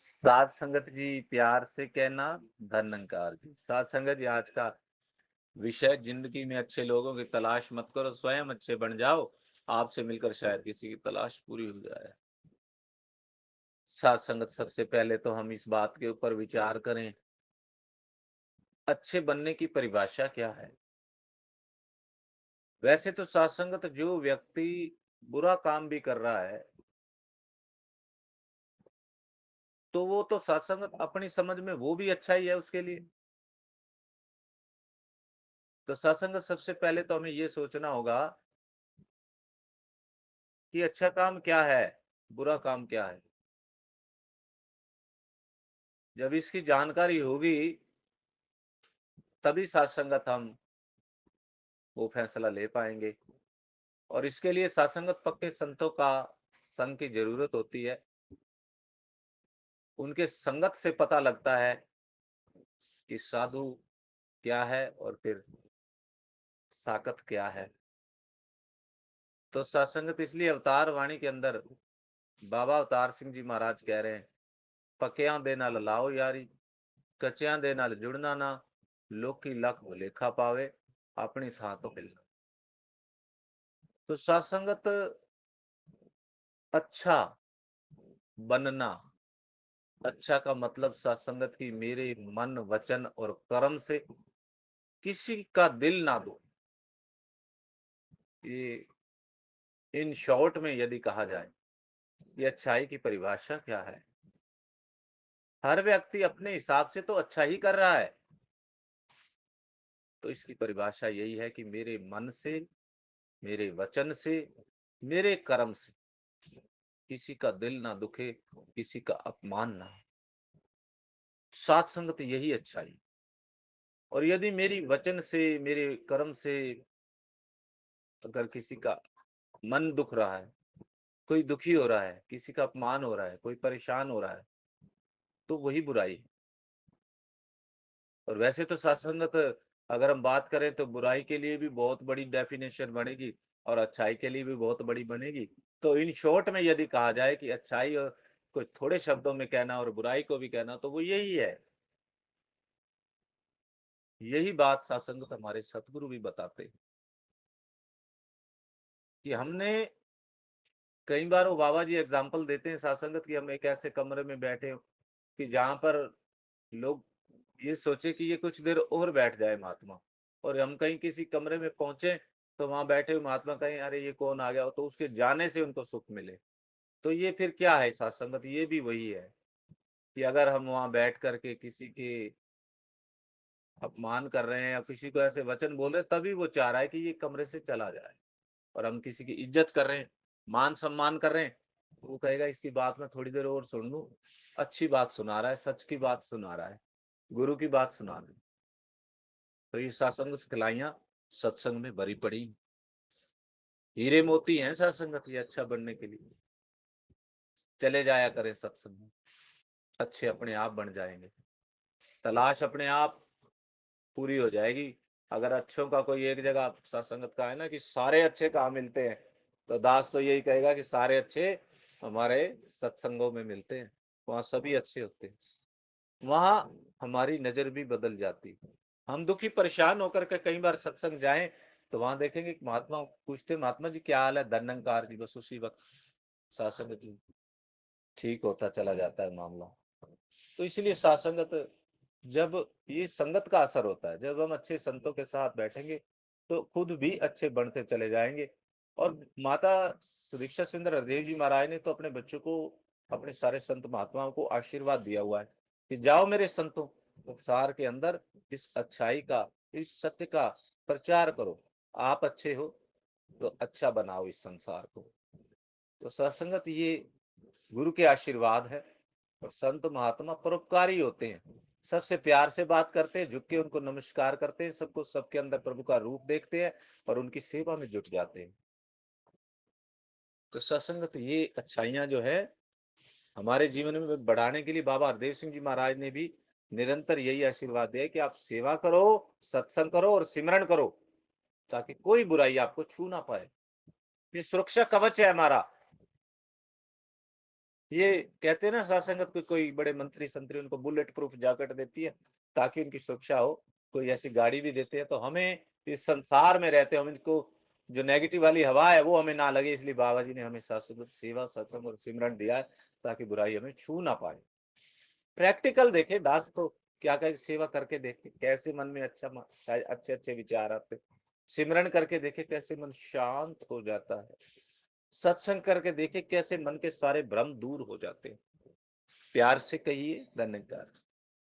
साध संगत जी प्यार से कहना, धन्यंकार जी। साध संगत जी आज का विषय, जिंदगी में अच्छे लोगों की तलाश मत करो, स्वयं अच्छे बन जाओ। आपसे मिलकर शायद किसी की तलाश पूरी हो जाए। साध संगत, सबसे पहले तो हम इस बात के ऊपर विचार करें, अच्छे बनने की परिभाषा क्या है। वैसे तो साध संगत, जो व्यक्ति बुरा काम भी कर रहा है, तो वो तो साध संगत अपनी समझ में वो भी अच्छा ही है उसके लिए। तो साध संगत, सबसे पहले तो हमें ये सोचना होगा कि अच्छा काम क्या है, बुरा काम क्या है। जब इसकी जानकारी होगी, तभी साथ-संगत हम वो फैसला ले पाएँगे। और इसके लिए साथ-संगत पक्के संतों का संग की ज़रूरत होती है। उनके संगत से पता लगता है कि साधु क्या है और फिर साकत क्या है। तो सत्संगत, इसलिए अवतार वाणी के अंदर बाबा अवतार सिंह जी महाराज कह रहे हैं, "पक्कियां दे नाल लाओ यारी, कच्चियां दे नाल जुड़ना ना, लोकी लख भुलेखा पावे, अपनी थां तो हिलना।" तो सत्संगत अच्छा बनना, अच्छा का मतलब सत्संगत की मेरे मन, वचन और कर्म से किसी का दिल ना दो। ये इन शॉर्ट में यदि कहा जाए, ये अच्छाई की परिभाषा क्या है? हर व्यक्ति अपने हिसाब से तो अच्छा ही कर रहा है। तो इसकी परिभाषा यही है कि मेरे मन से, मेरे वचन से, मेरे कर्म से किसी का दिल ना दुखे, किसी का अपमान ना हो। सात संगत यही अच्छाई। और यदि मेरी वचन से, मेरे कर्म से अगर किसी का मन दुख रहा है, कोई दुखी हो रहा है, किसी का अपमान हो रहा है, कोई परेशान हो रहा है, तो वही बुराई है। और वैसे तो सत्संगत, अगर हम बात करें तो बुराई के लिए भी बहुत बड़ी डेफिनेशन बनेगी और अच्छाई के लिए भी बहुत बड़ी बनेगी। तो इन शॉर्ट में यदि कहा जाए कि अच्छाई और को थोड़े शब्दों में कहना और बुराई को भी कहना, तो वो यही है। यही बात सत्संगत हमारे सतगुरु भी बताते हैं कि हमने कई बार, वो बाबा जी एग्जाम्पल देते हैं सत्संगत की, हम एक ऐसे कमरे में बैठे हो कि जहाँ पर लोग ये सोचे कि ये कुछ देर और बैठ जाए महात्मा, और हम कहीं किसी कमरे में पहुंचे, तो वहां बैठे हुए महात्मा कहें, अरे ये कौन आ गया हो, तो उसके जाने से उनको सुख मिले। तो ये फिर क्या है सत्संगत? ये भी वही है कि अगर हम वहां बैठ करके किसी के अपमान कर रहे हैं या किसी को ऐसे वचन बोल रहे हैं, तभी वो चाह रहा है कि ये कमरे से चला जाए। और हम किसी की इज्जत कर रहे हैं, मान सम्मान कर रहे हैं, तो वो कहेगा इसकी बात मैं थोड़ी देर और सुन लूं। अच्छी बात सुना रहा है, सच की बात सुना रहा है, गुरु की बात सुना रहा है। तो ये सत्संग सिखलाइयाँ सत्संग में भरी पड़ी। हीरे मोती हैं सत्संगत, ये अच्छा बनने के लिए। चले जाया करें सत्संग में, अच्छे अपने आप बन जाएँगे। तलाश अपने आप पूरी हो जाएगी। अगर अच्छों का कोई एक जगह सत्संगत का है ना कि सारे अच्छे कहाँ मिलते हैं, तो दास तो यही कहेगा कि सारे अच्छे हमारे सत्संगों में मिलते हैं। वहाँ सभी अच्छे होते हैं। वहाँ हमारी नज़र भी बदल जाती है। हम दुखी परेशान होकर के कई बार सत्संग जाएँ, तो वहाँ देखेंगे कि महात्मा पूछते, महात्मा जी क्या हाल है? धन्यंकार जी, बस उसी वक़्त सत्संग जी ठीक होता चला जाता है मामला। तो इसीलिए सत्संगत, जब ये संगत का असर होता है, जब हम अच्छे संतों के साथ बैठेंगे, तो खुद भी अच्छे बनते चले जाएँगे। और माता दीक्षा चंद्र हरदेव जी महाराज ने तो अपने बच्चों को, अपने सारे संत महात्माओं को आशीर्वाद दिया हुआ है कि जाओ मेरे संतों, संसार के अंदर इस अच्छाई का, इस सत्य का प्रचार करो। आप अच्छे हो, तो अच्छा बनाओ इस संसार को। तो सत्संगत ये गुरु के आशीर्वाद है। और संत महात्मा परोपकारी होते हैं, सबसे प्यार से बात करते हैं, झुक के उनको नमस्कार करते हैं, सबको, सबके अंदर प्रभु का रूप देखते हैं और उनकी सेवा में जुट जाते हैं। तो सत्संगत ये अच्छाइयाँ जो है हमारे जीवन में बढ़ाने के लिए बाबा हरदेव सिंह जी महाराज ने भी निरंतर यही आशीर्वाद दिया है कि आप सेवा करो, सत्संग करो और सिमरन करो, ताकि कोई बुराई आपको छू ना पाए। ये सुरक्षा कवच है हमारा। ये कहते हैं ना सत्संगत को, कोई बड़े मंत्री संतरी उनको बुलेट प्रूफ जैकेट देती है ताकि उनकी सुरक्षा हो, कोई ऐसी गाड़ी भी देते हैं। तो हमें इस संसार में रहते हम इनको जो नेगेटिव वाली हवा है वो हमें ना लगे, इसलिए बाबा जी ने हमें सत्संग सेवा सत्संग और सिमरन दिया है ताकि बुराई हमें छू ना पाए। प्रैक्टिकल देखे दास तो क्या करे, सेवा करके देखे कैसे मन में अच्छे अच्छे विचार आते, सिमरन करके देखे कैसे मन शांत हो जाता है, सत्संग करके देखे कैसे मन के सारे भ्रम दूर हो जाते हैं। प्यार से कहिए धन्यवाद।